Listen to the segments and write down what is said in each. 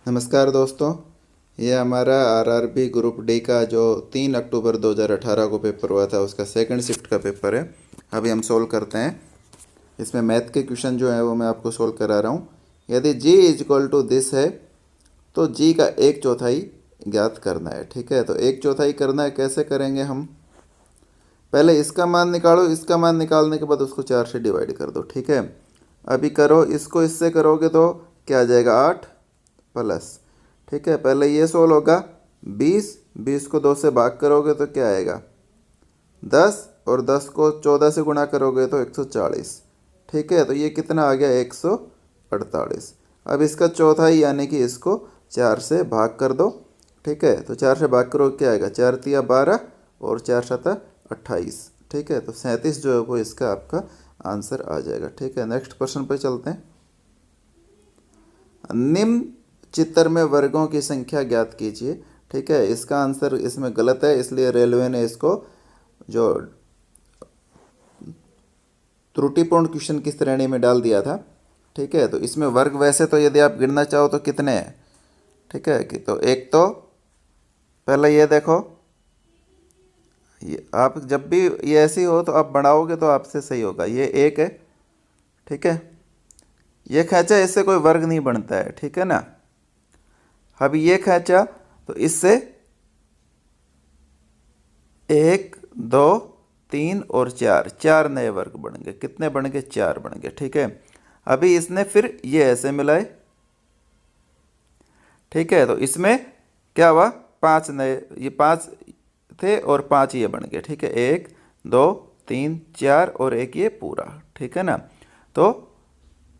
नमस्कार दोस्तों। ये हमारा आरआरबी ग्रुप डी का जो 3 अक्टूबर 2018 को पेपर हुआ था उसका सेकंड शिफ्ट का पेपर है। अभी हम सोल्व करते हैं। इसमें मैथ के क्वेश्चन जो है वो मैं आपको सोल्व करा रहा हूँ। यदि g is equal to this है तो g का 1/4 ज्ञात करना है। ठीक है, तो 1/4 करना है। कैसे करेंगे हम? पहले इसका मान निकालो, इसका मान निकालने के बाद उसको 4 से डिवाइड कर दो। ठीक है, अभी करो, इसको इससे करोगे तो क्या आ जाएगा 8 प्लस। ठीक है, पहले ये सोल्व होगा 20, 20 को 2 से भाग करोगे तो क्या आएगा 10, और 10 को 14 से गुणा करोगे तो 140। ठीक है, तो ये कितना आ गया 148। अब इसका चौथाई यानी कि इसको 4 से भाग कर दो। ठीक है, तो 4 से भाग करोगे क्या आएगा 4 तिया 12 और 4 शता 28। ठीक है, तो 37 जो है वो इसका आपका आंसर आ जाएगा। ठीक है, नेक्स्ट प्रश्न पे चलते हैं। निम्न चित्र में वर्गों की संख्या ज्ञात कीजिए। ठीक है, इसका आंसर इसमें गलत है, इसलिए रेलवे ने इसको जो त्रुटिपूर्ण क्वेश्चन की श्रेणी में डाल दिया था। ठीक है, तो इसमें वर्ग वैसे तो यदि आप गिनना चाहो तो कितने हैं? ठीक है, कि तो एक तो पहले ये देखो, ये आप जब भी ये ऐसी हो तो आप बढ़ाओगे तो आपसे सही होगा। ये एक है। ठीक है, ये खैचा, इससे कोई वर्ग नहीं बनता है। ठीक है ना। अब ये खैचा तो इससे 1 2 3 और 4, 4 नए वर्ग बन गए। कितने बन गए? 4 बन गए। ठीक है, अभी इसने फिर ये ऐसे मिलाए। ठीक है, तो इसमें क्या हुआ 5 नए, ये 5 थे और 5 ये बन गए। ठीक है, 1 2 3 4 और एक ये पूरा। ठीक है ना, तो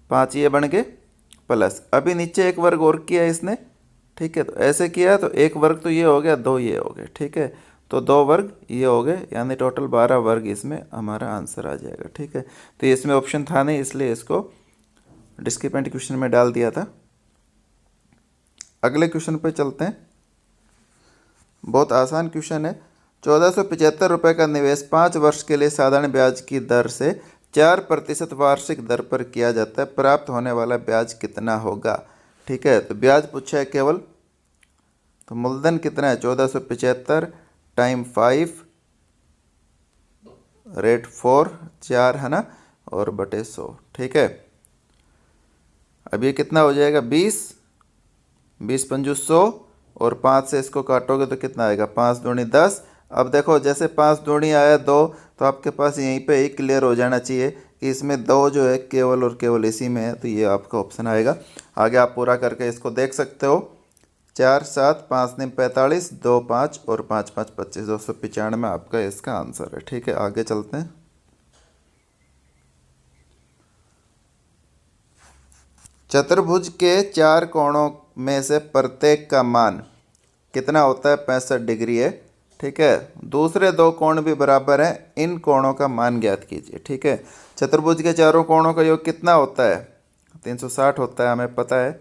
5 ये बन गए प्लस अभी नीचे एक वर्ग और किया इसने। ठीक है, तो ऐसे किया तो एक वर्ग तो ये हो गया, 2 ये हो गए। ठीक है, तो 2 वर्ग ये हो गए, यानी टोटल 12 वर्ग इसमें हमारा आंसर आ जाएगा। ठीक है, तो इसमें ऑप्शन था नहीं, इसलिए इसको डिस्क्रिपेंट क्वेश्चन में डाल दिया था। अगले क्वेश्चन पे चलते हैं। बहुत आसान क्वेश्चन है। 1475 रुपये का निवेश 5 वर्ष के लिए साधारण ब्याज की दर से 4% वार्षिक दर पर किया जाता है। प्राप्त होने वाला ब्याज कितना होगा? ठीक है, तो ब्याज पूछा है केवल, तो मूलधन कितना है 1475 टाइम 5 रेट 4, 4 है ना, और बटे 100। ठीक है, अब ये कितना हो जाएगा 20, 20 पंजू 100 और 5 से इसको काटोगे तो कितना आएगा 5 दूनी 10। अब देखो, जैसे 5 दूनी आया 2, तो आपके पास यहीं पे ही क्लियर हो जाना चाहिए कि इसमें 2 जो है केवल और केवल इसी में है, तो ये आपका ऑप्शन आएगा। आगे आप पूरा करके इसको देख सकते हो। 4 7 5 9 45, 2 5 और 5 5 25, 295 आपका इसका आंसर है। ठीक है, आगे चलते हैं। चतुर्भुज के 4 कोणों में से प्रत्येक का मान कितना होता है? 65 डिग्री है। ठीक है, दूसरे 2 कोण भी बराबर हैं, इन कोणों का मान ज्ञात कीजिए। ठीक है, चतुर्भुज के चारों कोणों का योग कितना होता है? 360 होता है, हमें पता है।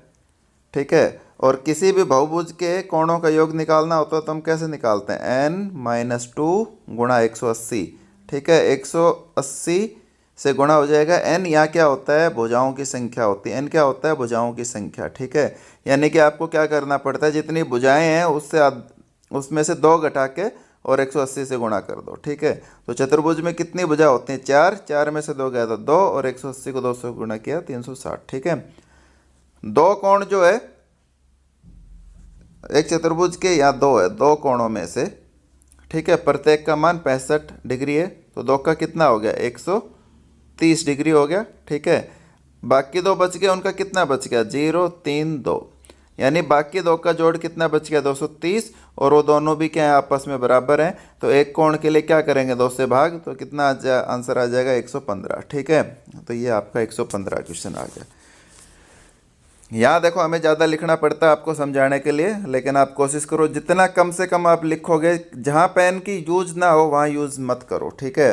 ठीक है, और किसी भी बहुभुज के कोणों का योग निकालना होता है तो हम कैसे निकालते हैं? n-2 गुणा 180। ठीक है, 180 से गुणा हो जाएगा n। यहाँ क्या होता है? भुजाओं की संख्या होती है। n क्या होता है? भुजाओं की संख्या। ठीक है, यानी कि आपको क्या करना पड़ता है, जितनी भुजाएं हैं उसमें से 2 घटा के और 180 से गुणा कर दो। ठीक है, तो चतुर्भुज में कितनी भुजा होती हैं? 4, 4 में से 2 गया तो 2, और 180 को 2 से गुणा किया 360। ठीक है, 2 कोण जो है एक चतुर्भुज के, यहाँ 2 है, 2 कोणों में से, ठीक है, प्रत्येक का मान 65 डिग्री है, तो 2 का कितना हो गया 130 डिग्री हो गया। ठीक है, बाकी 2 बच गए, उनका कितना बच गया 0 3 2, यानी बाकी 2 का जोड़ कितना बच गया 230, और वो दोनों भी क्या है आपस में बराबर हैं। तो एक कोण के लिए क्या करेंगे 2 से भाग, तो कितना आंसर आ जाएगा 115। ठीक है, तो ये आपका 115 क्वेश्चन आ गया। यहाँ देखो, हमें ज़्यादा लिखना पड़ता है आपको समझाने के लिए, लेकिन आप कोशिश करो जितना कम से कम आप लिखोगे। जहाँ पेन की यूज ना हो वहाँ यूज़ मत करो। ठीक है,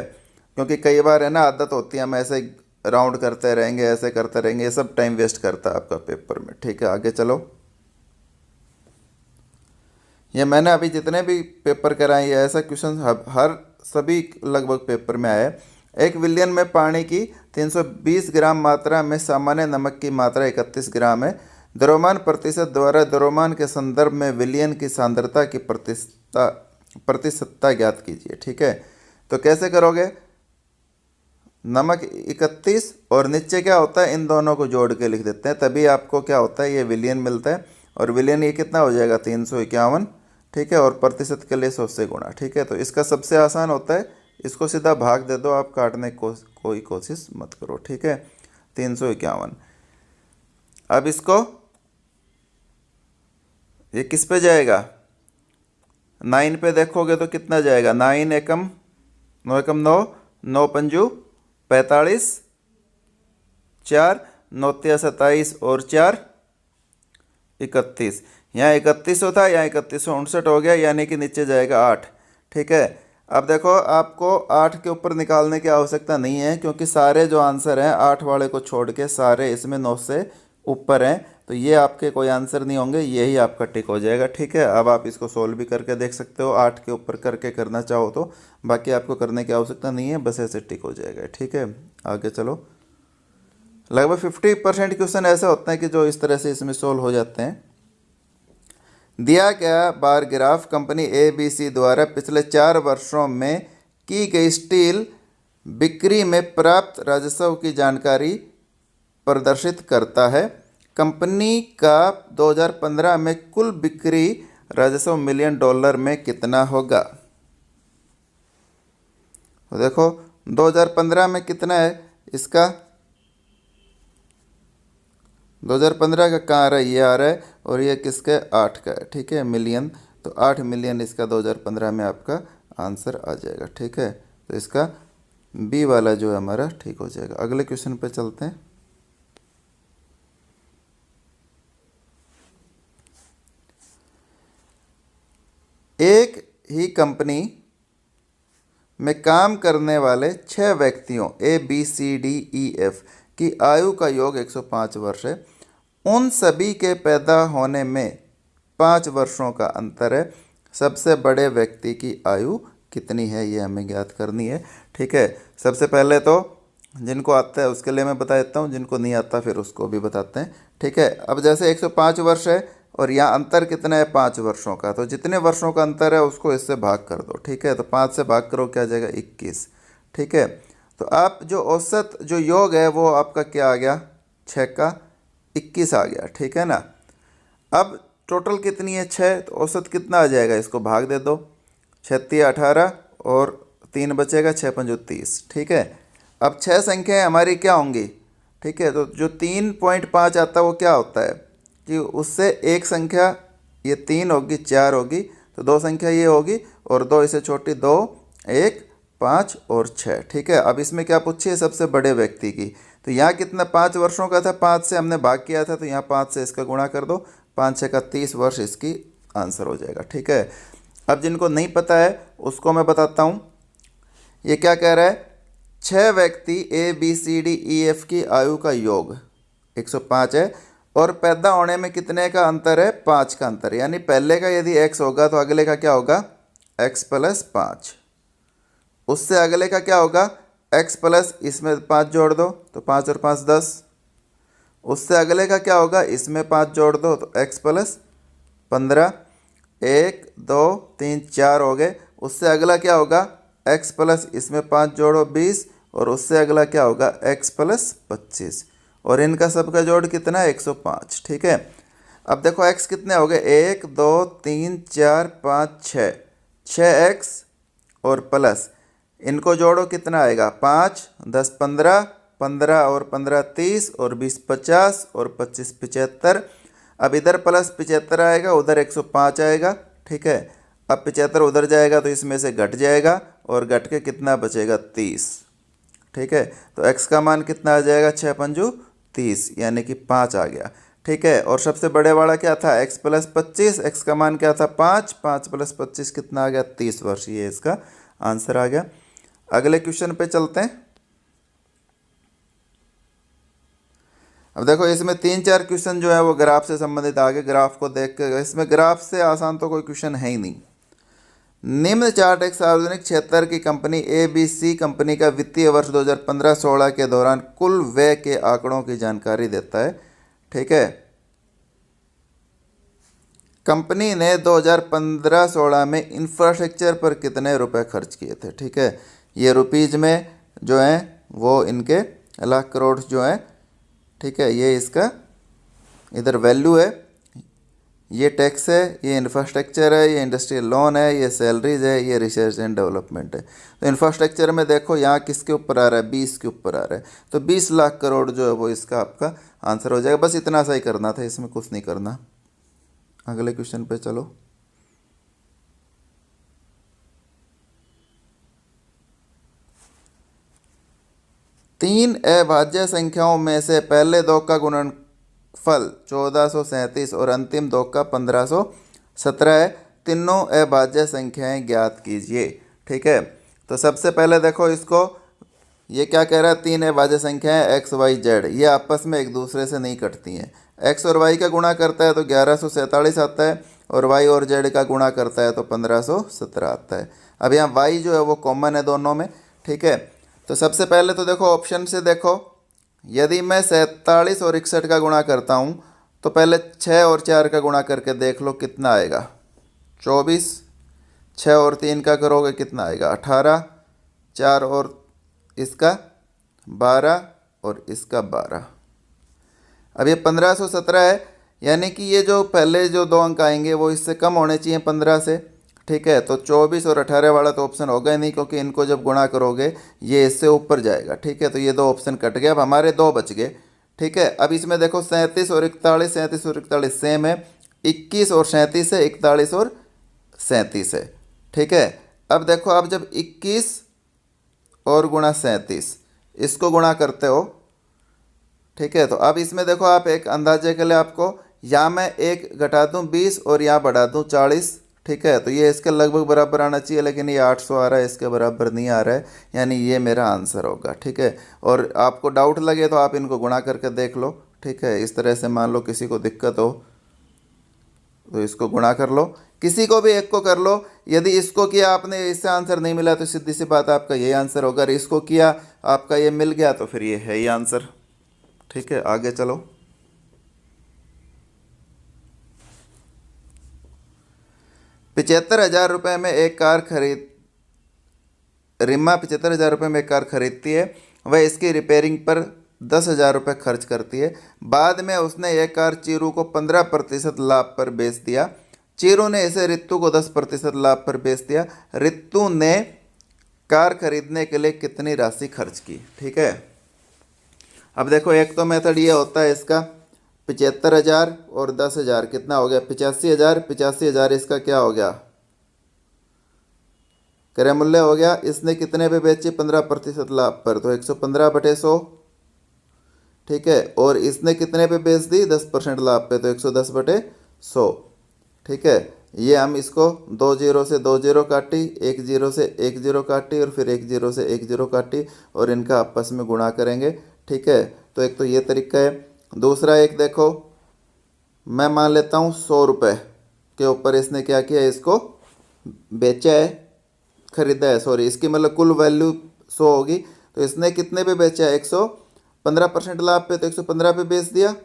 क्योंकि कई बार है ना आदत होती है हम ऐसे राउंड करते रहेंगे, ऐसे करते रहेंगे, ये सब टाइम वेस्ट करता है आपका पेपर में। ठीक है, आगे चलो। ये मैंने अभी जितने भी पेपर कराए, ये ऐसा क्वेश्चन हर सभी लगभग पेपर में आया है। 1 विलियन में पानी की 320 ग्राम मात्रा में सामान्य नमक की मात्रा 31 ग्राम है। द्रव्यमान प्रतिशत द्वारा द्रव्यमान के संदर्भ में विलयन की सांद्रता की प्रतिशतता ज्ञात कीजिए। ठीक है, तो कैसे करोगे? नमक 31 और नीचे क्या होता है, इन दोनों को जोड़ के लिख देते हैं, तभी आपको क्या होता है, ये विलयन मिलता है। और विलयन ये कितना हो जाएगा, 351। ठीक है, और प्रतिशत के लिए 100 से गुणा। ठीक है, तो इसका सबसे आसान होता है, इसको सीधा भाग दे दो, आप काटने की कोई कोशिश मत करो। ठीक है, 351। अब इसको ये किस पे जाएगा, 9 पे देखोगे तो कितना जाएगा, 9 एकम 9 एकम 9, 9 पंजू 45, 4 9 27 और 4 31। यहाँ 3100 था, यहाँ 3159 हो गया, यानी कि नीचे जाएगा 8। ठीक है, अब देखो आपको 8 के ऊपर निकालने की आवश्यकता नहीं है, क्योंकि सारे जो आंसर हैं 8 वाले को छोड़ के सारे इसमें 9 से ऊपर हैं, तो ये आपके कोई आंसर नहीं होंगे, यही आपका टिक हो जाएगा। ठीक है, अब आप इसको सोल्व भी करके देख सकते हो, 8 के ऊपर करके करना चाहो तो, बाकी आपको करने की आवश्यकता नहीं है, बस ऐसे टिक हो जाएगा। ठीक है, आगे चलो। लगभग 50% क्वेश्चन ऐसे होते हैं कि जो इस तरह से इसमें सोल्व हो जाते हैं। दिया गया बार ग्राफ कंपनी ABC द्वारा पिछले 4 वर्षों में की गई स्टील बिक्री में प्राप्त राजस्व की जानकारी प्रदर्शित करता है। कंपनी का 2015 में कुल बिक्री राजस्व $1 मिलियन में कितना होगा? तो देखो 2015 में कितना है इसका, 2015 का कहाँ आ रहा है, ये आ रहा है, और ये किसका 8 का है। ठीक है, मिलियन, तो 8 मिलियन इसका 2015 में आपका आंसर आ जाएगा। ठीक है, तो इसका बी वाला जो है हमारा ठीक हो जाएगा। अगले क्वेश्चन पे चलते हैं। एक ही कंपनी में काम करने वाले 6 व्यक्तियों ABCDEF की आयु का योग 105 वर्ष है। उन सभी के पैदा होने में 5 वर्षों का अंतर है। सबसे बड़े व्यक्ति की आयु कितनी है, ये हमें ज्ञात करनी है। ठीक है, सबसे पहले तो जिनको आता है उसके लिए मैं बता देता हूँ, जिनको नहीं आता फिर उसको भी बताते हैं। ठीक है, अब जैसे 105 वर्ष है और यहाँ अंतर कितना है, 5 वर्षों का, तो जितने वर्षों का अंतर है उसको इससे भाग कर दो। ठीक है, तो 5 से भाग करो, क्या आ जाएगा, 21। ठीक है, तो आप जो औसत जो योग है वो आपका क्या आ गया, 6 का 21 आ गया। ठीक है ना, अब टोटल कितनी है, 6, तो औसत कितना आ जाएगा, इसको भाग दे दो, 36 18 और 3 बचेगा, 6 पंजो 30। ठीक है, अब 6 संख्याएं हमारी क्या होंगी। ठीक है, तो जो 3.5 आता है वो क्या होता है कि उससे एक संख्या ये 3 होगी, 4 होगी, तो 2 संख्या ये होगी और 2 इससे छोटी, 2 1 5 और 6। ठीक है, अब इसमें क्या पूछी है, सबसे बड़े व्यक्ति की, तो यहाँ कितना 5 वर्षों का था, 5 से हमने भाग किया था, तो यहाँ 5 से इसका गुणा कर दो, 5 6 का 30 वर्ष इसकी आंसर हो जाएगा। ठीक है, अब जिनको नहीं पता है उसको मैं बताता हूँ। ये क्या कह रहा है, 6 व्यक्ति ABCDEF की आयु का योग 105 है और पैदा होने में कितने का अंतर है, 5 का अंतर, यानी पहले का यदि x होगा तो अगले का क्या होगा, x + 5, उससे अगले का क्या होगा, x प्लस इसमें 5 जोड़ दो तो 5 और 5 10, उससे अगले का क्या होगा, इसमें 5 जोड़ दो तो x + 15, 1 2 3 4 हो गए, उससे अगला क्या होगा, x प्लस इसमें 5 जोड़ो 20, और उससे अगला क्या होगा, x + 25, और इनका सबका जोड़ कितना है, 105। ठीक है, अब देखो x कितने हो गए, 1 2 3 4 5 6, 6x और प्लस इनको जोड़ो कितना आएगा, 5 10 15, 15 और 15 30 और 20 50 और 25 75। अब इधर प्लस 75 आएगा, उधर 105 आएगा। ठीक है, अब 75 उधर जाएगा तो इसमें से घट जाएगा और घट के कितना बचेगा, 30। ठीक है, तो x का मान कितना आ जाएगा, 6 पंजू 30, यानी कि 5 आ गया। ठीक है, और सबसे बड़े वाला क्या था, x + 25, x का मान क्या था, 5, 5 + 25 कितना आ गया, 30 वर्ष, ये इसका आंसर आ गया। अगले क्वेश्चन पे चलते हैं। अब देखो इसमें 3-4 क्वेश्चन जो है वो ग्राफ से संबंधित आगे ग्राफ को देख के, इसमें ग्राफ से आसान तो कोई क्वेश्चन है ही नहीं। निम्न चार्ट एक सार्वजनिक क्षेत्र की कंपनी ABC कंपनी का वित्तीय वर्ष 2015-16 के दौरान कुल व्यय के आंकड़ों की जानकारी देता है। ठीक है, कंपनी ने 2015-16 में इंफ्रास्ट्रक्चर पर कितने रुपए खर्च किए थे। ठीक है, ये रुपीज में जो है वो इनके लाख करोड़ जो है। ठीक है, ये इसका इधर वैल्यू है, ये टैक्स है, ये इंफ्रास्ट्रक्चर है, ये इंडस्ट्रियल लोन है, ये सैलरीज है, ये रिसर्च एंड डेवलपमेंट है। तो इंफ्रास्ट्रक्चर में देखो यहाँ किसके ऊपर आ रहा है, 20 के ऊपर आ रहा है, तो 20 लाख करोड़ जो है वो इसका आपका आंसर हो जाएगा। बस इतना सा ही करना था, इसमें कुछ नहीं करना। अगले क्वेश्चन पे चलो। तीन अभाज्य संख्याओं में से पहले दो का गुणनफल 1437 और अंतिम दो का 1517 है। तीनों अभाज्य संख्याएं ज्ञात कीजिए। ठीक है, तो सबसे पहले देखो इसको, ये क्या कह रहा है, तीन अभाज्य संख्याएं एक्स वाई जेड, ये आपस में एक दूसरे से नहीं कटती हैं। एक्स और वाई का गुणा करता है तो 1147 आता है, और वाई और जेड का गुणा करता है तो 1517 आता है। अब यहाँ वाई जो है वो कॉमन है दोनों में। ठीक है, तो सबसे पहले तो देखो ऑप्शन से देखो, यदि मैं 47 और 61 का गुणा करता हूँ तो पहले 6 और 4 का गुणा करके देख लो कितना आएगा, 24। 6 और 3 का करोगे कितना आएगा, 18। 4 और इसका 12 और इसका 12। अब ये 1517 है, यानी कि ये जो पहले जो दो अंक आएंगे वो इससे कम होने चाहिए 15 से। ठीक है, तो 24 और 18 वाला तो ऑप्शन होगा ही नहीं, क्योंकि इनको जब गुणा करोगे ये इससे ऊपर जाएगा। ठीक है, तो ये दो ऑप्शन कट गए, अब हमारे दो बच गए। ठीक है, अब इसमें देखो 37 और 41, 37 और 41 सेम है, 21 और 37 है, 41 और 37 है। ठीक है, अब देखो, अब जब 21 और गुणा 37 इसको गुणा करते हो, ठीक है, तो अब इसमें देखो आप एक अंदाजे के लिए आपको यहाँ मैं एक घटा दूँ 20 और यहाँ बढ़ा दूँ 40। ठीक है, तो ये इसके लगभग बराबर आना चाहिए, लेकिन ये 800 आ रहा है, इसके बराबर नहीं आ रहा है, यानी ये मेरा आंसर होगा। ठीक है, और आपको डाउट लगे तो आप इनको गुणा करके देख लो। ठीक है, इस तरह से मान लो किसी को दिक्कत हो तो इसको गुणा कर लो, किसी को भी एक को कर लो। यदि इसको किया आपने, इससे आंसर नहीं मिला तो सीधी सी बात आपका यही आंसर होगा। अगर इसको किया आपका ये मिल गया तो फिर ये है ही आंसर। ठीक है, आगे चलो। 75,000 रुपये में एक कार रिमा 75,000 रुपये में एक कार खरीदती है, वह इसकी रिपेयरिंग पर 10,000 रुपये खर्च करती है। बाद में उसने यह कार चीरू को 15% लाभ पर बेच दिया। चीरू ने इसे रित्तू को 10% लाभ पर बेच दिया। रित्तू ने कार खरीदने के लिए कितनी राशि खर्च की। ठीक है, अब देखो एक तो मेथड ये होता है इसका, 75,000 और 10,000 कितना हो गया, 85,000। 85,000 इसका क्या हो गया, क्रय मूल्य हो गया। इसने कितने पे बेची, 15% लाभ पर, तो 115/100। ठीक है, और इसने कितने पे बेच दी, 10% लाभ पे, तो 110/100। ठीक है, ये हम इसको 2 जीरो से 2 जीरो काटी, 1 जीरो से 1 जीरो काटी, और फिर 1 जीरो से 1 जीरो काटी, और इनका आपस में गुणा करेंगे। ठीक है, तो एक तो ये तरीका है। दूसरा एक देखो, मैं मान लेता हूँ 100 रुपये के ऊपर इसने क्या किया, इसको बेचा है, खरीदा है, सॉरी, इसकी मतलब कुल वैल्यू 100 होगी। तो इसने कितने पे बेचा है, 115% लाभ पे, तो 115 पे बेच दिया।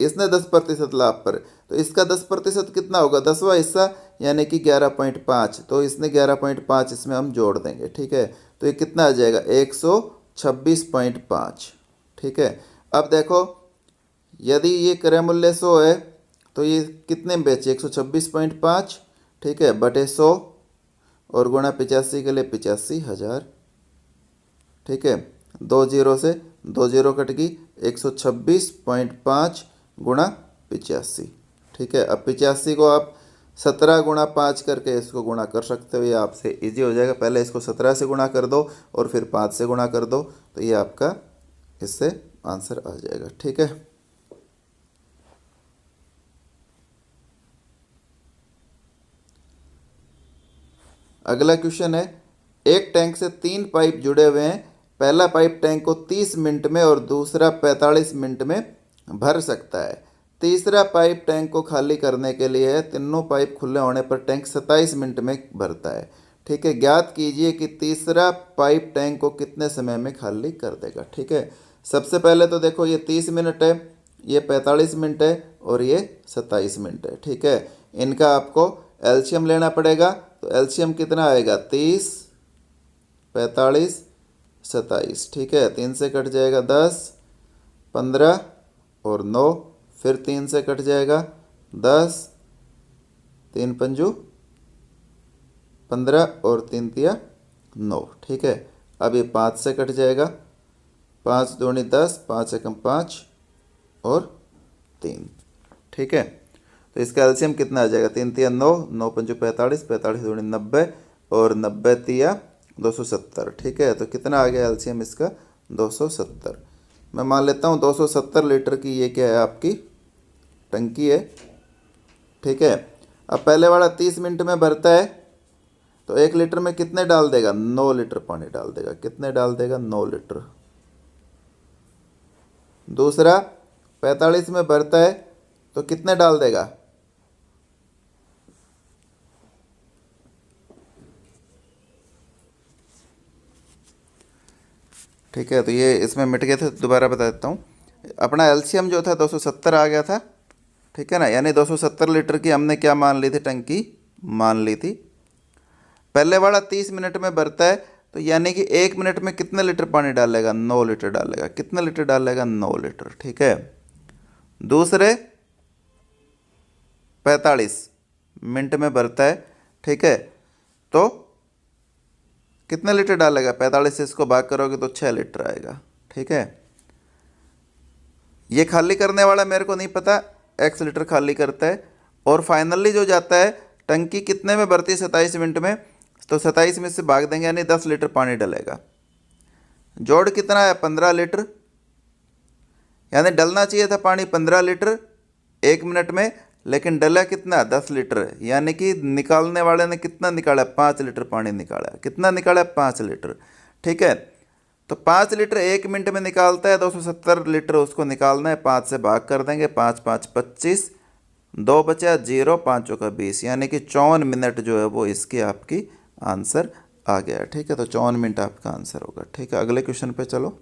इसने 10% लाभ पर, तो इसका 10% कितना होगा, 10वां हिस्सा, यानी कि 11.5। तो इसने 11.5 इसमें हम जोड़ देंगे। ठीक है, तो ये कितना आ जाएगा, 126.5। ठीक है, अब देखो यदि ये क्रय मूल्य 100 है तो ये कितने में बेचे, 126.5। ठीक है, बटे 100 और गुणा 85 के लिए 85,000। ठीक है, 2 जीरो से 2 जीरो कट गई, 126.5 गुणा 85। ठीक है, अब 85 को आप 17 गुणा 5 करके इसको गुणा कर सकते हो, ये आपसे इजी हो जाएगा। पहले इसको 17 से गुणा कर दो और फिर 5 से गुणा कर दो, तो ये आपका इससे आंसर आ जाएगा। ठीक है, अगला क्वेश्चन है, एक टैंक से 3 पाइप जुड़े हुए हैं। पहला पाइप टैंक को 30 मिनट में और दूसरा 45 मिनट में भर सकता है। तीसरा पाइप टैंक को खाली करने के लिए है। तीनों पाइप खुले होने पर टैंक 27 मिनट में भरता है। ठीक है, ज्ञात कीजिए कि तीसरा पाइप टैंक को कितने समय में खाली कर देगा। ठीक है, सबसे पहले तो देखो ये 30 मिनट है, ये 45 मिनट है और ये 27 मिनट है। ठीक है, इनका आपको एलसीएम लेना पड़ेगा। तो एलसीएम कितना आएगा, 30, 45, 27। ठीक है, 3 से कट जाएगा 10, 15 और 9, फिर 3 से कट जाएगा 10, 3 पंजू 15 और 3 तिया 9। ठीक है, अब ये 5 से कट जाएगा, 5 दूनी 10, 5 एकम 5 और 3। ठीक है, तो इसका एलसीएम कितना आ जाएगा, 3 तिया 9, 9 पंजू 45, 45 दूनी 90 और 90 तिया 270। ठीक है, तो कितना आ गया एलसीएम इसका, 270। मैं मान लेता हूँ 270 लीटर की ये क्या है, आपकी टंकी है। ठीक है, अब पहले वाला 30 मिनट में भरता है, तो 1 लीटर में कितने डाल देगा, 9 लीटर पानी डाल देगा। कितने डाल देगा, 9 लीटर। दूसरा 45 में भरता है, तो कितने डाल देगा, ठीक है, तो ये इसमें मिट गए थे, दोबारा बता देता हूँ। अपना एलसीएम जो था 270 आ गया था। ठीक है ना, यानी 270 लीटर की हमने क्या मान ली थी, टंकी मान ली थी। पहले वाला 30 मिनट में भरता है, तो यानी कि 1 मिनट में कितने लीटर पानी डालेगा, 9 लीटर डालेगा। कितने लीटर डालेगा, 9 लीटर। ठीक है, दूसरे 45 मिनट में भरता है। ठीक है, तो कितने लीटर डालेगा, 45 से इसको भाग करोगे तो 6 लीटर आएगा। ठीक है, ये खाली करने वाला मेरे को नहीं पता, x लीटर खाली करता है। और फाइनली जो जाता है, टंकी कितने में भरती है, 27 मिनट में, तो 27 में से भाग देंगे, यानी 10 लीटर पानी डलेगा। जोड़ कितना है, 15 लीटर, यानी डलना चाहिए था पानी 15 लीटर 1 मिनट में, लेकिन डला कितना, 10 लीटर। यानी कि निकालने वाले ने कितना निकाला, 5 लीटर पानी निकाला। कितना निकाला, 5 लीटर। ठीक है, तो 5 लीटर 1 मिनट में निकालता है, 270 लीटर उसको निकालना है, 5 से भाग कर देंगे, 5 5 25, 2 बचा 0, 5 का 20, यानी कि 54 मिनट जो है वो इसकी आपकी आंसर आ गया। ठीक है, तो 54 मिनट आपका आंसर होगा। ठीक है, अगले क्वेश्चन पे चलो।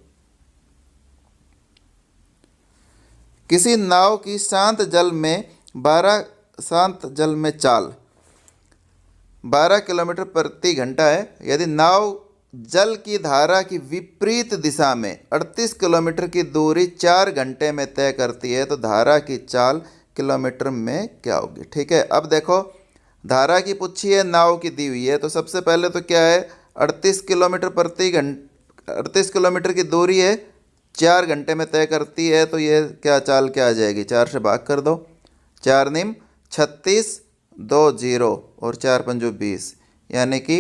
किसी नाव की शांत जल में चाल 12 किलोमीटर प्रति घंटा है। यदि नाव जल की धारा की विपरीत दिशा में 38 किलोमीटर की दूरी 4 घंटे में तय करती है, तो धारा की चाल किलोमीटर में क्या होगी। ठीक है, अब देखो धारा की पूछी है, नाव की दी हुई है, तो सबसे पहले तो क्या है, 38 किलोमीटर प्रति घंटा, 38 किलोमीटर की दूरी है, 4 घंटे में तय करती है, तो ये क्या चाल क्या आ जाएगी, 4 से भाग कर दो, 4 निम 36, 2 0 और 4 पंजो 20, यानी कि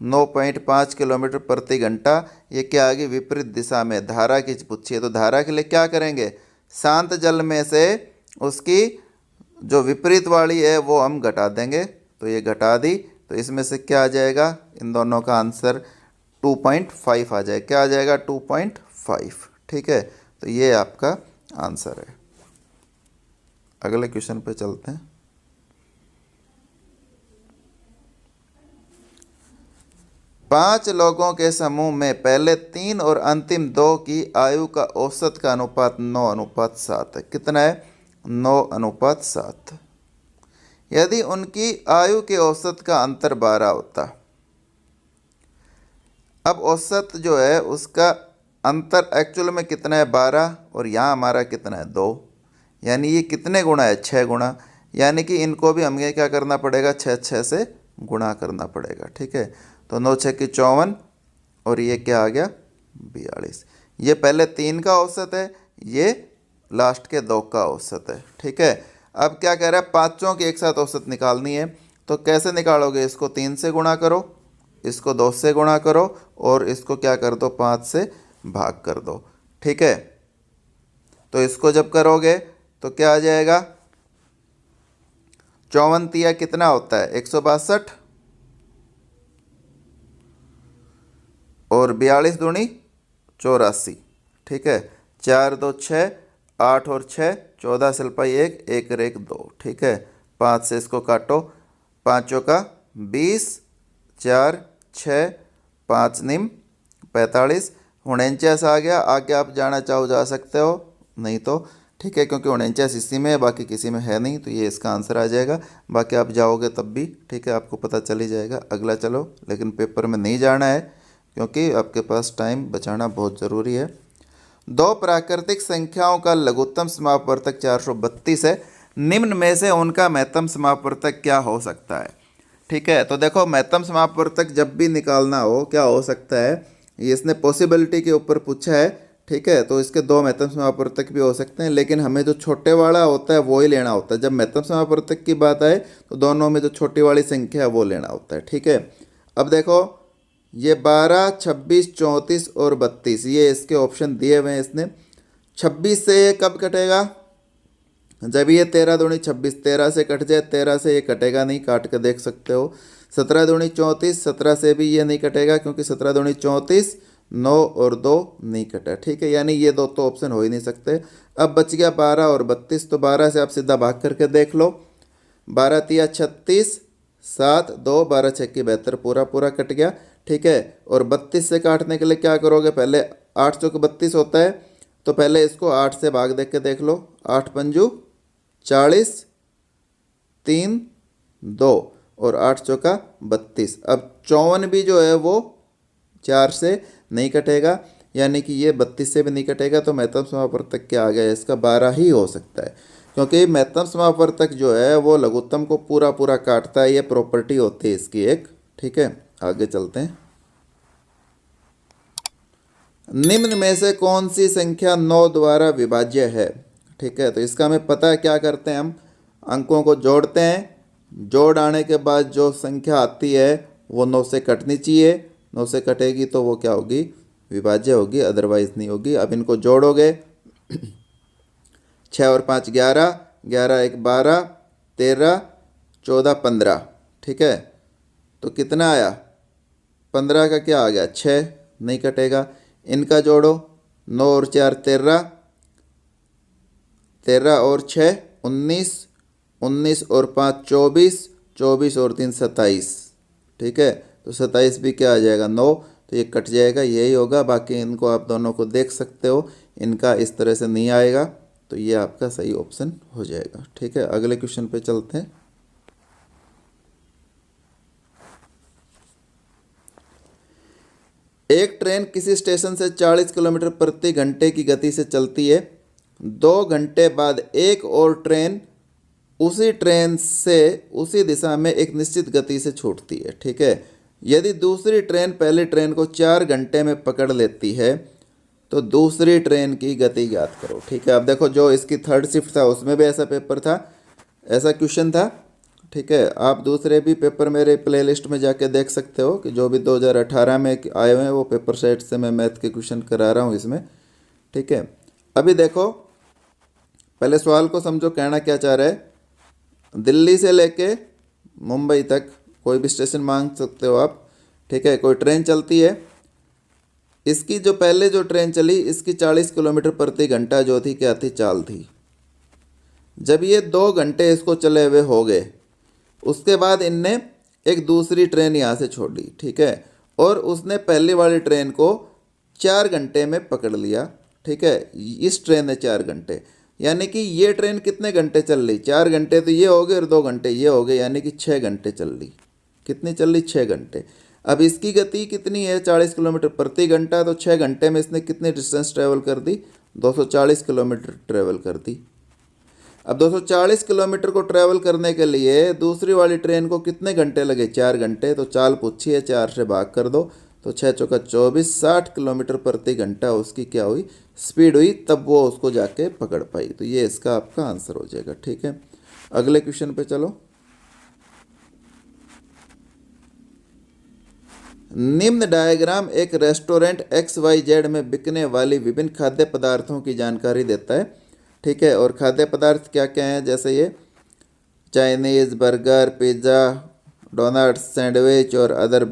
9.5 किलोमीटर प्रति घंटा। ये क्या आ गई, विपरीत दिशा में धारा की पूछी है, तो धारा के लिए क्या करेंगे, शांत जल में से उसकी जो विपरीत वाली है वो हम घटा देंगे, तो ये घटा दी, तो इसमें से क्या आ जाएगा, इन दोनों का आंसर 2.5 आ जाएगा। क्या आ जाएगा, 2.5। ठीक है, तो ये आपका आंसर है। अगले क्वेश्चन पे चलते हैं। पांच लोगों के समूह में पहले 3 और अंतिम 2 की आयु का औसत का अनुपात 9:7 है। कितना है, 9:7। यदि उनकी आयु के औसत का अंतर 12 होता, अब औसत जो है उसका अंतर एक्चुअल में कितना है, 12, और यहाँ हमारा कितना है, 2, यानी ये कितने गुणा है, 6 गुणा। यानी कि इनको भी हमें क्या करना पड़ेगा, 6 से गुणा करना पड़ेगा। ठीक है, तो 9 6 की 54 और ये क्या आ गया, 42। ये पहले 3 का औसत है, ये लास्ट के 2 का औसत है। ठीक है, अब क्या कह रहा है, पाँचों की एक साथ औसत निकालनी है, तो कैसे निकालोगे, इसको 3 से गुणा करो, इसको 2 से गुणा करो और इसको क्या कर दो, 5 से भाग कर दो। ठीक है, तो इसको जब करोगे तो क्या आ जाएगा, 54 तिया कितना होता है, 162 और 42 दूनी 84। ठीक है, 4 2 6, 8 और 6 14, सिलपाई 1, 1 और 1 2। ठीक है, 5 से इसको काटो, 5 का 20, 4 6, 5 निम 45, 49 आ गया। आगे आप जाना चाहो जा सकते हो, नहीं तो ठीक है, क्योंकि 49 इसी में है, बाकी किसी में है नहीं, तो ये इसका आंसर आ जाएगा। बाकी आप जाओगे तब भी ठीक है, आपको पता चल ही जाएगा। अगला चलो, लेकिन पेपर में नहीं जाना है क्योंकि आपके पास टाइम बचाना बहुत ज़रूरी है। दो प्राकृतिक संख्याओं का लघुत्तम समापवर्तक 432 है, निम्न में से उनका महत्तम समापवर्तक क्या हो सकता है। ठीक है, तो देखो महत्तम समापवर्तक जब भी निकालना हो क्या हो सकता है, ये इसने पॉसिबिलिटी के ऊपर पूछा है। ठीक है, तो इसके दो महत्तम समापवर्तक भी हो सकते हैं, लेकिन हमें जो छोटे वाला होता है वो ही लेना होता है। जब महत्तम समापवर्तक की बात आए तो दोनों में जो छोटी वाली संख्या है वो लेना होता है। ठीक है, अब देखो ये 12, 26, 34 और 32 ये इसके ऑप्शन दिए हुए हैं इसने। 26 से ये कब कटेगा, जब ये 13 दूनी 26, 13 से कट जाए, 13 से ये कटेगा नहीं, काट के देख सकते हो। 17 दूनी 34, 17 से भी ये नहीं कटेगा क्योंकि 17 दूनी 34, 9 और 2 नहीं कटा। ठीक है, यानी ये दो तो ऑप्शन हो ही नहीं सकते। अब बच गया 12 और 32, तो 12 से आप सीधा भाग करके देख लो। 12 तिया 36, 7, 2, 12 6 की 72, पूरा पूरा कट गया। ठीक है, और 32 से काटने के लिए क्या करोगे, पहले 8 चौके 32 होता है, तो पहले इसको 8 से भाग देख के देख लो। 8 पंजू 40, 3, 2 और 8 चौका 32। अब 54 भी जो है वो 4 से नहीं कटेगा, यानी कि ये 32 से भी नहीं कटेगा, तो महत्तम समापवर्तक क्या आ गया, इसका 12 ही हो सकता है। क्योंकि महत्तम समापवर्तक जो है वो लघुत्तम को पूरा पूरा काटता है, ये प्रॉपर्टी होती है इसकी एक। ठीक है, आगे चलते हैं। निम्न में से कौन सी संख्या 9 द्वारा विभाज्य है। ठीक है, तो इसका हमें पता है, क्या करते हैं हम अंकों को जोड़ते हैं, जोड़ आने के बाद जो संख्या आती है वो 9 से कटनी चाहिए, 9 से कटेगी तो वो क्या होगी, विभाज्य होगी, अदरवाइज नहीं होगी। अब इनको जोड़ोगे 6 और 5 11, 11 1 12, 13, 14 15। ठीक है, तो कितना आया, 15 का क्या आ गया 6, नहीं कटेगा। इनका जोड़ो 9 और 4 13, 13 और 6 19, 19 और 5 24, 24 और 3 27। ठीक है, तो 27 भी क्या आ जाएगा 9, तो ये कट जाएगा, यही होगा। बाकी इनको आप दोनों को देख सकते हो, इनका इस तरह से नहीं आएगा, तो ये आपका सही ऑप्शन हो जाएगा। ठीक है, अगले क्वेश्चन पे चलते हैं। एक ट्रेन किसी स्टेशन से 40 किलोमीटर प्रति घंटे की गति से चलती है। 2 घंटे बाद एक और ट्रेन उसी ट्रेन से उसी दिशा में एक निश्चित गति से छूटती है। ठीक है, यदि दूसरी ट्रेन पहली ट्रेन को 4 घंटे में पकड़ लेती है तो दूसरी ट्रेन की गति ज्ञात करो। ठीक है, अब देखो जो इसकी थर्ड शिफ्ट था उसमें भी ऐसा पेपर था, ऐसा क्वेश्चन था। ठीक है, आप दूसरे भी पेपर मेरे प्लेलिस्ट में जाके देख सकते हो कि जो भी 2018 में आए हुए हैं वो पेपर सेट से मैं मैथ के क्वेश्चन करा रहा हूँ इसमें। ठीक है, अभी देखो पहले सवाल को समझो, कहना क्या चाह रहा है। दिल्ली से लेके मुंबई तक कोई भी स्टेशन मांग सकते हो आप। ठीक है, कोई ट्रेन चलती है, इसकी जो पहले जो ट्रेन चली इसकी 40 किलोमीटर प्रति घंटा जो थी क्या थी, चाल थी। जब ये 2 घंटे इसको चले हुए हो गए, उसके बाद इनने एक दूसरी ट्रेन यहाँ से छोड़ ली। ठीक है, और उसने पहली वाली ट्रेन को 4 घंटे में पकड़ लिया। ठीक है, इस ट्रेन ने 4 घंटे, यानी कि ये ट्रेन कितने घंटे चल रही, 4 घंटे तो ये हो गए और 2 घंटे ये हो गए, यानी कि 6 घंटे चल रही। कितनी चल रही, 6 घंटे। अब इसकी गति कितनी है, 40 किलोमीटर प्रति घंटा, तो 6 घंटे में इसने कितनी डिस्टेंस ट्रेवल कर दी, 240 किलोमीटर ट्रेवल कर दी। अब 240 किलोमीटर को ट्रैवल करने के लिए दूसरी वाली ट्रेन को कितने घंटे लगे, 4 घंटे। तो चाल पूछी है, 4 से भाग कर दो, तो 6 चौका 24, 60 किलोमीटर प्रति घंटा उसकी क्या हुई, स्पीड हुई, तब वो उसको जाके पकड़ पाई। तो ये इसका आपका आंसर हो जाएगा। ठीक है, अगले क्वेश्चन पे चलो। निम्न डायग्राम एक रेस्टोरेंट XYZ में बिकने वाली विभिन्न खाद्य पदार्थों की जानकारी देता है। ठीक है, और खाद्य पदार्थ क्या क्या हैं, जैसे ये Chinese, burger, pizza, donuts, sandwich और अदर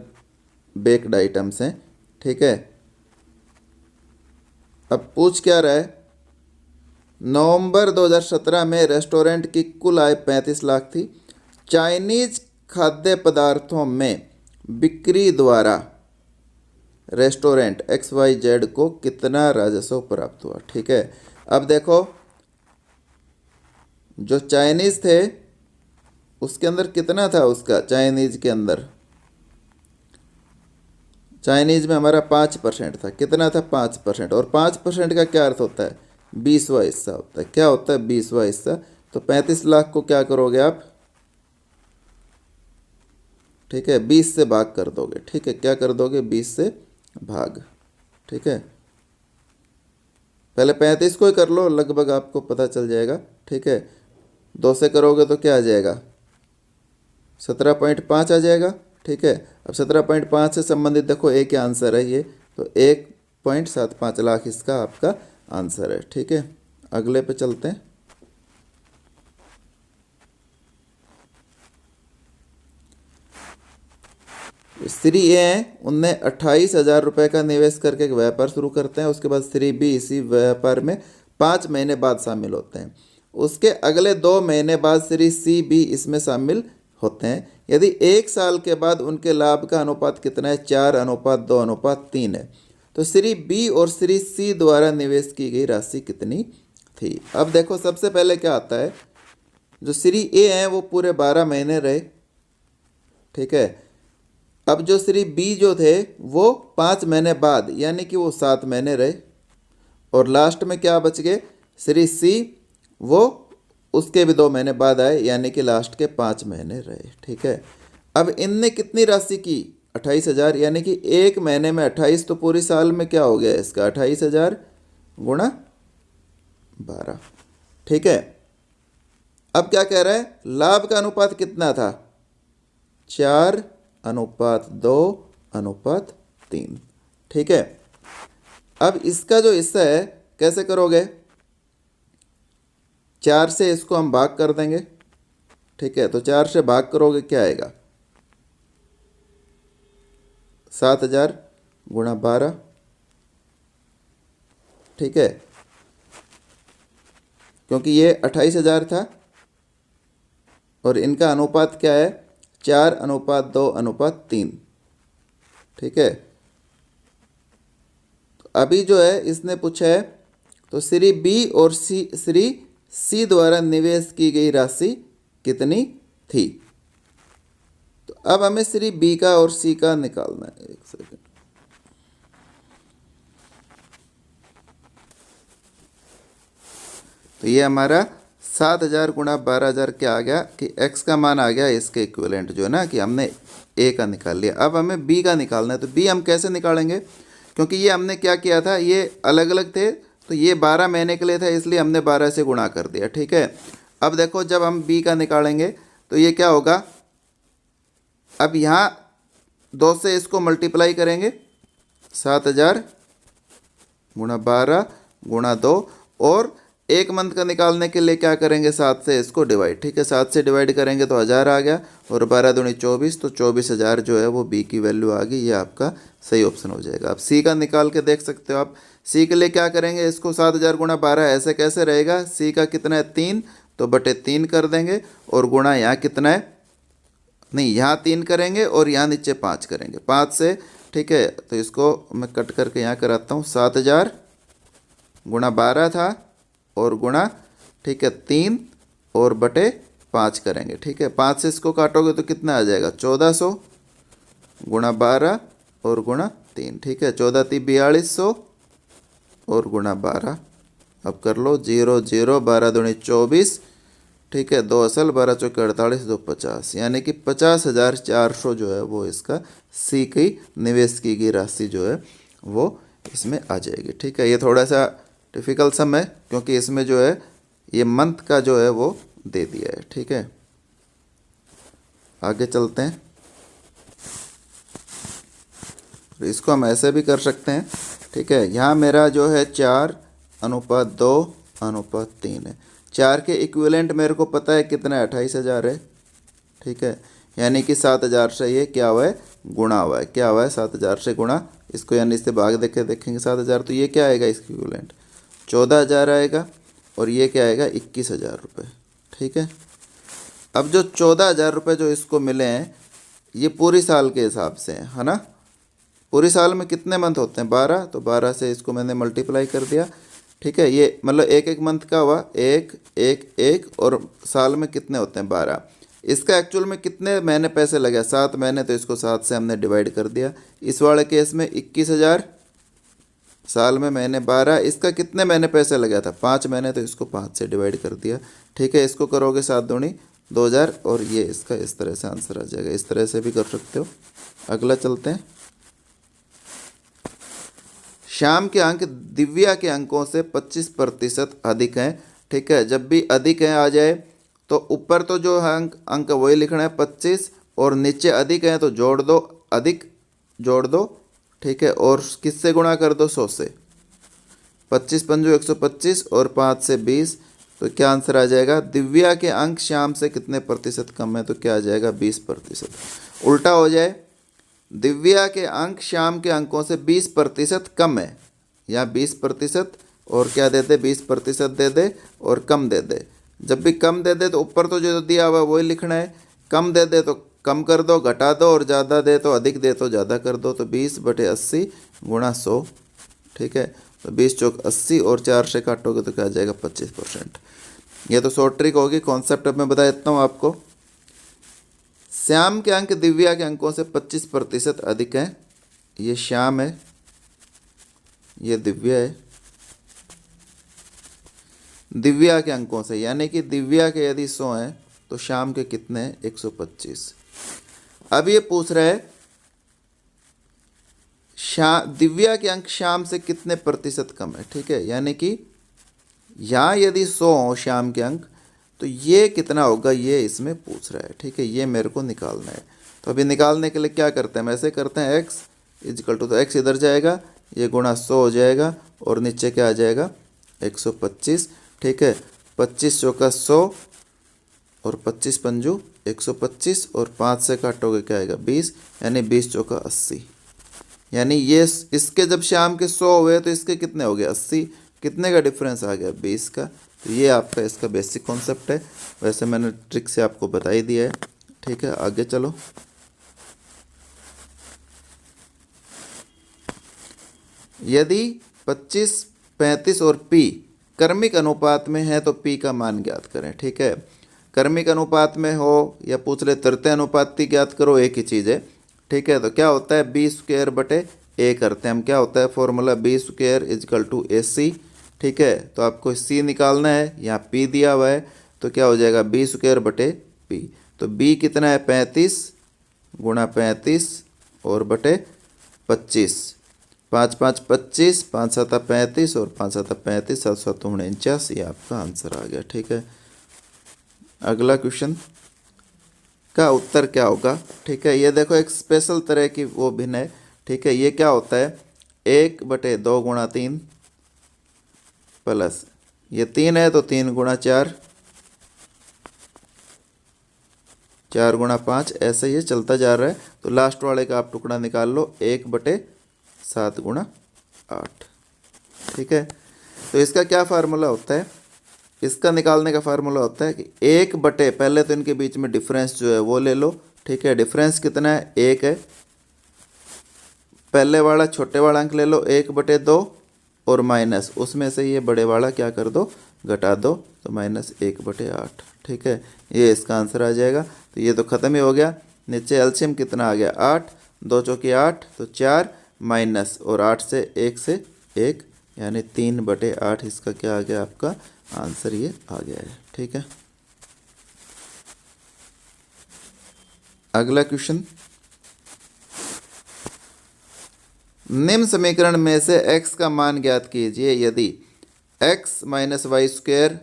बेक्ड आइटम्स हैं। ठीक है, अब पूछ क्या रहा है, नवंबर 2017 में रेस्टोरेंट की कुल आय 35 लाख थी। चाइनीज़ खाद्य पदार्थों में बिक्री द्वारा रेस्टोरेंट XYZ को कितना राजस्व प्राप्त हुआ। ठीक है, अब देखो जो चाइनीज़ थे उसके अंदर कितना था, उसका चाइनीज़ के अंदर, चाइनीज़ में हमारा 5% था। कितना था, 5%। और 5% का क्या अर्थ होता है, 20वां हिस्सा होता है। क्या होता है, 20वां हिस्सा। तो 35 लाख को क्या करोगे आप, ठीक है, 20 से भाग कर दोगे। ठीक है, क्या कर दोगे, 20 से भाग। ठीक है, पहले 35 को ही कर लो, लगभग आपको पता चल जाएगा। ठीक है, 2 से करोगे तो क्या आ जाएगा, 17.5 आ जाएगा। ठीक है, अब 17.5 से संबंधित देखो एक ही आंसर है ये, तो 1.75 लाख इसका आपका आंसर है। ठीक है, अगले पे चलते हैं। श्री ए हैं, उनने 28,000 रुपये का निवेश करके एक व्यापार शुरू करते हैं। उसके बाद श्री बी इसी व्यापार में 5 महीने बाद शामिल होते हैं। उसके अगले 2 महीने बाद श्री सी भी इसमें शामिल होते हैं। यदि 1 साल के बाद उनके लाभ का अनुपात कितना है, 4:2:3 है। तो श्री बी और श्री सी द्वारा निवेश की गई राशि कितनी थी। अब देखो सबसे पहले क्या आता है, जो श्री ए हैं वो पूरे 12 महीने रहे। ठीक है, अब जो श्री बी जो थे वो 5 महीने बाद, यानी कि वो 7 महीने रहे। और लास्ट में क्या बच गए, श्री सी, वो उसके भी 2 महीने बाद आए, यानी कि लास्ट के 5 महीने रहे। ठीक है, अब इनने कितनी राशि की, 28,000, यानी कि 1 महीने में 28, तो पूरी साल में क्या हो गया इसका, 28,000 गुणा 12। ठीक है, अब क्या कह रहा है, लाभ का अनुपात कितना था, 4:2:3। ठीक है, अब इसका जो हिस्सा है कैसे करोगे, 4 से इसको हम भाग कर देंगे। ठीक है, तो 4 से भाग करोगे क्या आएगा, 7,000 गुणा 12। ठीक है, क्योंकि ये 28,000 था और इनका अनुपात क्या है, 4:2:3। ठीक है, तो अभी जो है इसने पूछा है, तो श्री बी और श्री सी द्वारा निवेश की गई राशि कितनी थी। तो अब हमें श्री बी का और सी का निकालना है। एक सेकंड, तो ये हमारा 7,000 गुणा 12,000 क्या आ गया कि x का मान आ गया इसके इक्विवेलेंट, जो है ना कि हमने a का निकाल लिया। अब हमें b का निकालना है। तो b हम कैसे निकालेंगे, क्योंकि ये हमने क्या किया था, ये अलग अलग थे, तो ये 12 महीने के लिए था, इसलिए हमने 12 से गुणा कर दिया। ठीक है, अब देखो जब हम b का निकालेंगे तो ये क्या होगा, अब यहाँ 2 से इसको मल्टीप्लाई करेंगे, 7,000 गुणा 12 गुणा 2, और 1 मंथ का निकालने के लिए क्या करेंगे, 7 से इसको डिवाइड। ठीक है, 7 से डिवाइड करेंगे तो 1000 आ गया, और 12 दूनी 24, तो 24,000 जो है वो बी की वैल्यू आ गई। ये आपका सही ऑप्शन हो जाएगा। अब सी का निकाल के देख सकते हो आप। सी के लिए क्या करेंगे, इसको 7,000 गुणा 12 ऐसे कैसे रहेगा, सी का कितना है 3, तो बटे 3 कर देंगे, और गुणा यहाँ कितना है, नहीं यहाँ 3 करेंगे और यहाँ नीचे 5 करेंगे, 5 से। ठीक है, तो इसको मैं कट करके यहाँ कराता हूँ, 7,000 गुणा 12 था और गुणा, ठीक है, 3 और बटे 5 करेंगे। ठीक है, 5 से इसको काटोगे तो कितना आ जाएगा, 1400 गुणा 12 और गुणा 3। ठीक है, 14×3 4200 और गुणा 12। अब कर लो 0 0, 12 दूनी 24। ठीक है, 2 असल, 12 चौके 48, 2 50, यानी कि 50,400 जो है वो इसका सी की निवेश की गई राशि जो है वो इसमें आ जाएगी। ठीक है, ये थोड़ा सा डिफ़िकल्ट सम है, क्योंकि इसमें जो है ये मंथ का जो है वो दे दिया है। ठीक है, आगे चलते हैं। इसको हम ऐसे भी कर सकते हैं। ठीक है, यहाँ मेरा जो है 4:2:3 है। 4 के इक्विवेलेंट मेरे को पता है कितना है, 28,000 है। ठीक है, यानी कि 7,000 से ये क्या हुआ है, गुणा हुआ है। क्या हुआ है, 7,000 से गुणा, इसको यानी इससे भाग देखेंगे 7,000, तो ये क्या आएगा इसकी इक्विवेलेंट, 14,000 आएगा, और ये क्या आएगा, 21,000 रुपये। ठीक है, अब जो 14,000 रुपये जो इसको मिले हैं, ये पूरी साल के हिसाब से है ना। पूरी साल में कितने मंथ होते हैं, 12, तो 12 से इसको मैंने मल्टीप्लाई कर दिया, ठीक है, ये मतलब एक एक मंथ का हुआ, एक एक एक, और साल में कितने होते हैं 12। इसका एक्चुअल में कितने महीने पैसे लगे, 7 महीने, तो इसको 7 से हमने डिवाइड कर दिया। इस वाले केस में 21,000, साल में महीने 12, इसका कितने महीने पैसे लगा था 5 महीने, तो इसको 5 से डिवाइड कर दिया। ठीक है, इसको करोगे 7 दूनी 2000, और ये इसका इस तरह से आंसर आ जाएगा। इस तरह से भी कर सकते हो। अगला चलते हैं। श्याम के अंक दिव्या के अंकों से 25% अधिक हैं। ठीक है, जब भी अधिक है आ जाए तो ऊपर तो जो अंक अंक वही लिखना है 25, और नीचे अधिक है तो जोड़ दो, अधिक जोड़ दो। ठीक है, और किससे गुणा कर दो 100 से। 25 पंजू 125 और 5 से 20, तो क्या आंसर आ जाएगा, दिव्या के अंक श्याम से कितने प्रतिशत कम है, तो क्या आ जाएगा 20%। उल्टा हो जाए, दिव्या के अंक श्याम के अंकों से 20% कम है, या 20%, और क्या दे दे 20% दे दे और कम दे दे। जब भी कम दे दे तो ऊपर तो जो दिया हुआ वही लिखना है, कम दे दे तो कम कर दो, घटा दो, और ज़्यादा दे तो अधिक दे तो ज़्यादा कर दो। तो 20/80 गुणा 100। ठीक है, तो 20 चौक 80, और 4 से काटोगे तो क्या आ जाएगा 25%। ये तो शॉर्ट ट्रिक होगी, कॉन्सेप्ट अब मैं बता देता हूँ आपको। श्याम के अंक दिव्या के अंकों से 25% अधिक हैं। ये श्याम है, ये दिव्या है। दिव्या के अंकों से, यानी कि दिव्या के यदि 100 हैं तो श्याम के कितने हैं 125। अब ये पूछ रहा है दिव्या के अंक श्याम से कितने प्रतिशत कम है। ठीक है, यानी कि यहाँ यदि 100 हो श्याम के अंक, तो ये कितना होगा ये इसमें पूछ रहा है। ठीक है, ये मेरे को निकालना है। तो अभी निकालने के लिए क्या करते हैं, हम ऐसे करते हैं, x इजिकल टू, तो x इधर जाएगा, ये गुणा 100 हो जाएगा, और नीचे क्या आ जाएगा 125। ठीक है, 25 चौका 100, और 25 पंजू 125, और 5 से काटोगे क्या आएगा 20, यानी 20 चौका 80। यानी ये इसके जब शाम के 100 हुए तो इसके कितने हो गए 80। कितने का डिफरेंस आ गया 20 का। तो ये आपका इसका बेसिक कॉन्सेप्ट है। वैसे मैंने ट्रिक से आपको बता ही दिया है। ठीक है, आगे चलो। यदि 25, 35 और p क्रमिक अनुपात में है तो p का मान ज्ञात करें। ठीक है, क्रमिक अनुपात में हो या पूछ ले तृतीय अनुपाती ज्ञात करो, एक ही चीज़ है। ठीक है, तो क्या होता है b² करते हैं हम। क्या होता है formula, b² is equal to AC। ठीक है, तो आपको c निकालना है, यहाँ p दिया हुआ है, तो क्या हो जाएगा b² p। तो b कितना है 35 गुणा 35 और बटे 25, 5 5 25, 5 7 35 और 5 7 35, 7 7 49, ये आपका आंसर आ गया। ठीक है, अगला क्वेश्चन का उत्तर क्या होगा। ठीक है, ये देखो एक स्पेशल तरह की वो भिन्न है। ठीक है, ये क्या होता है 1/2 गुणा 3 प्लस ये 3 है तो 3 गुणा 4, 4 गुणा 5, ऐसे ये चलता जा रहा है। तो लास्ट वाले का आप टुकड़ा निकाल लो, 1/7 गुणा 8। ठीक है, तो इसका क्या फार्मूला होता है, इसका निकालने का फार्मूला होता है कि 1/, पहले तो इनके बीच में डिफरेंस जो है वो ले लो। ठीक है, डिफरेंस कितना है 1 है, पहले वाला छोटे वाला अंक ले लो 1/2 और माइनस उसमें से ये बड़े वाला क्या कर दो घटा दो, तो -1/8। ठीक है, ये इसका आंसर आ जाएगा। तो ये तो ख़त्म ही हो गया। नीचे एलसीएम कितना आ गया 8, 2 चौकी 8, तो 4 माइनस और 8 से 1 यानी 3/8 इसका क्या आ गया आपका आंसर, ये आ गया है। ठीक है, अगला क्वेश्चन, निम्न समीकरण में से x का मान ज्ञात कीजिए यदि x - y²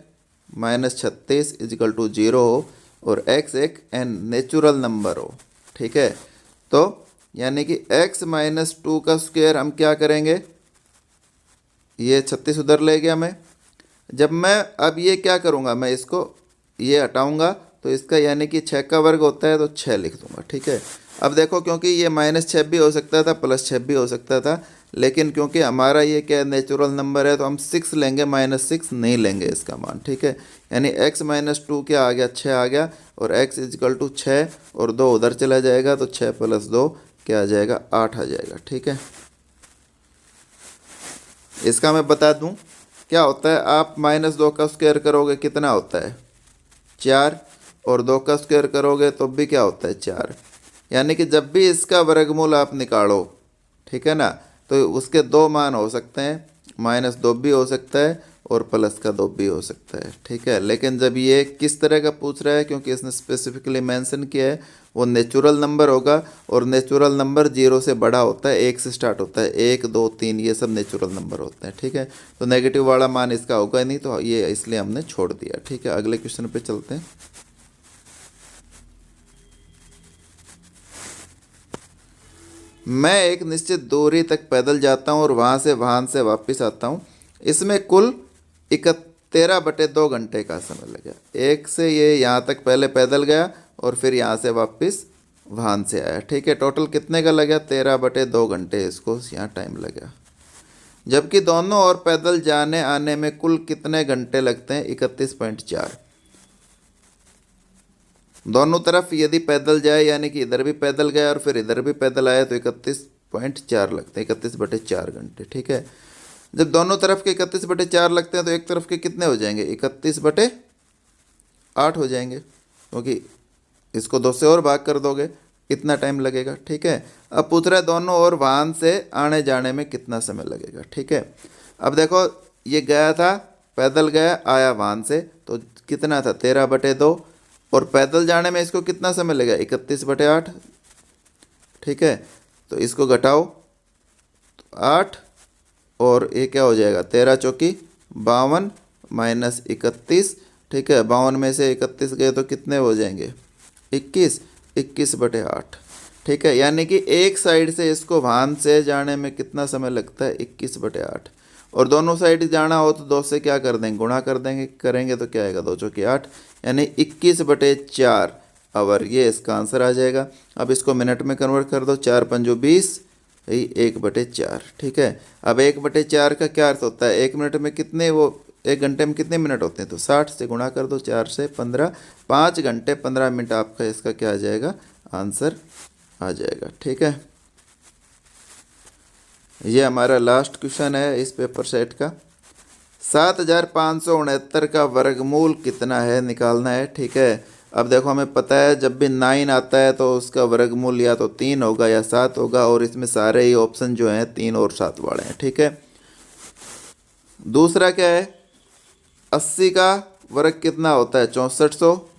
-36 इजिकल टू 0 हो और x एक नेचुरल नंबर हो। ठीक है, तो यानी कि x - 2 का स्क्वायर हम क्या करेंगे, ये 36 उधर ले गया मैं। जब मैं अब ये क्या करूँगा, मैं इसको ये हटाऊँगा तो इसका यानी कि 6 का वर्ग होता है तो 6 लिख दूँगा। ठीक है, अब देखो क्योंकि ये -6 भी हो सकता था +6 भी हो सकता था, लेकिन क्योंकि हमारा ये क्या नेचुरल नंबर है तो हम 6 लेंगे, -6 नहीं लेंगे इसका मान। ठीक है, यानी x - 2 क्या आ गया 6 आ गया, और x इजिकल टू 6 और 2 उधर चला जाएगा तो 6 + 2 क्या आ जाएगा 8 आ जाएगा। ठीक है, इसका मैं बता दूं क्या होता है, आप -2 का स्क्वायर करोगे कितना होता है 4, और 2 का स्क्वायर करोगे तो भी क्या होता है 4। यानी कि जब भी इसका वर्गमूल आप निकालो, ठीक है ना, तो उसके दो मान हो सकते हैं, -2 भी हो सकता है और +2 भी हो सकता है, ठीक है। लेकिन जब ये किस तरह का पूछ रहा है, क्योंकि इसने स्पेसिफिकली मेंशन किया है, वो नेचुरल नंबर होगा, और नेचुरल नंबर 0 से बड़ा होता है, 1 से स्टार्ट होता है, 1 2 3 ये सब नेचुरल नंबर होते हैं, ठीक है। तो नेगेटिव वाला मान इसका होगा ही नहीं, तो ये इसलिए हमने छोड़ दिया, ठीक है। अगले क्वेश्चन पे चलते हैं। मैं एक निश्चित दूरी तक पैदल जाता हूँ और वहाँ से वाहन से वापस आता हूँ, इसमें कुल 13/2 घंटे का समय लगा। एक से ये यहाँ तक पहले पैदल गया और फिर यहाँ से वापस वाहन से आया, ठीक है। टोटल कितने का लगा, 13/2 घंटे इसको यहाँ टाइम लगा। जबकि दोनों ओर पैदल जाने आने में कुल कितने घंटे लगते हैं, 31.4। दोनों तरफ यदि पैदल जाए, यानी कि इधर भी पैदल गया और फिर इधर भी पैदल आया, तो 31.4 लगते हैं, 31/4 घंटे, ठीक है। जब दोनों तरफ के 31/4 लगते हैं तो एक तरफ के कितने हो जाएंगे, 31/8 हो जाएंगे, क्योंकि इसको 2 से और भाग कर दोगे, इतना टाइम लगेगा, ठीक है। अब पूछ रहा है दोनों ओर वाहन से आने जाने में कितना समय लगेगा, ठीक है। अब देखो, ये गया था, पैदल गया, आया वाहन से, तो कितना था 13/2, और पैदल जाने में इसको कितना समय लगेगा, 31/8, ठीक है। तो इसको घटाओ तो 8, और ये क्या हो जाएगा, 13 चौकी 52 -31, ठीक है। 52 में से 31 गए तो कितने हो जाएंगे, 21/8, ठीक है। यानी कि एक साइड से इसको वाहन से जाने में कितना समय लगता है, 21/8, और दोनों साइड जाना हो तो 2 से क्या कर देंगे, गुणा कर देंगे, करेंगे तो क्या आएगा, 2 चौकी 8, यानी 21/4 आवर, ये इसका आंसर आ जाएगा। अब इसको मिनट में कन्वर्ट कर दो, 4 पंजो 20, 1/4, ठीक है। अब 1/4 का क्या अर्थ होता है, 1 मिनट में कितने, वो 1 घंटे में कितने मिनट होते हैं, तो 60 से गुणा कर दो, 4 से 15, 5 घंटे 15 मिनट आपका इसका क्या आ जाएगा, आंसर आ जाएगा, ठीक है। ये हमारा लास्ट क्वेश्चन है इस पेपर सेट का। 7569 का वर्गमूल कितना है, निकालना है, ठीक है। अब देखो, हमें पता है जब भी 9 आता है तो उसका वर्गमूल या तो 3 होगा या 7 होगा, और इसमें सारे ही ऑप्शन जो हैं 3 और 7 वाले हैं, ठीक है। दूसरा क्या है, 80 का वर्ग कितना होता है, 6400,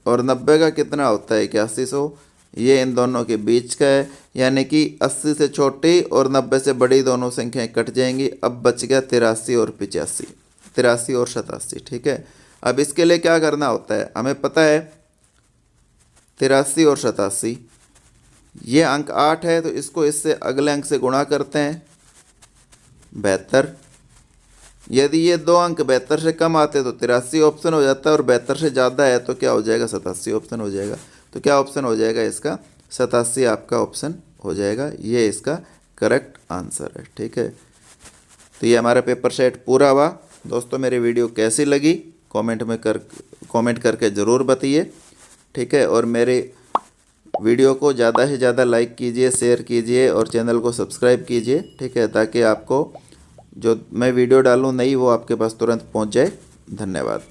और 90 का कितना होता है, 8100। ये इन दोनों के बीच का है, यानी कि 80 से छोटी और 90 से बड़ी दोनों संख्याएं कट जाएंगी। अब बच गया 83 और 85, 83 और 87, ठीक है। अब इसके लिए क्या करना होता है, हमें पता है 83 और 87, ये अंक 8 है, तो इसको इससे अगले अंक से गुणा करते हैं, 72। यदि ये 2 अंक 72 से कम आते तो 83 ऑप्शन हो जाता है, और 72 से ज़्यादा है तो क्या हो जाएगा, 87 ऑप्शन हो जाएगा। तो क्या ऑप्शन हो जाएगा इसका, 87 आपका ऑप्शन हो जाएगा, ये इसका करेक्ट आंसर है, ठीक है। तो ये हमारा पेपर सेट पूरा हुआ। दोस्तों, मेरी वीडियो कैसी लगी कमेंट करके ज़रूर बताइए, ठीक है। और मेरे वीडियो को ज़्यादा से ज़्यादा लाइक कीजिए, शेयर कीजिए और चैनल को सब्सक्राइब कीजिए, ठीक है, ताकि आपको जो मैं वीडियो डालूँ नई वो आपके पास तुरंत पहुंच जाए। धन्यवाद।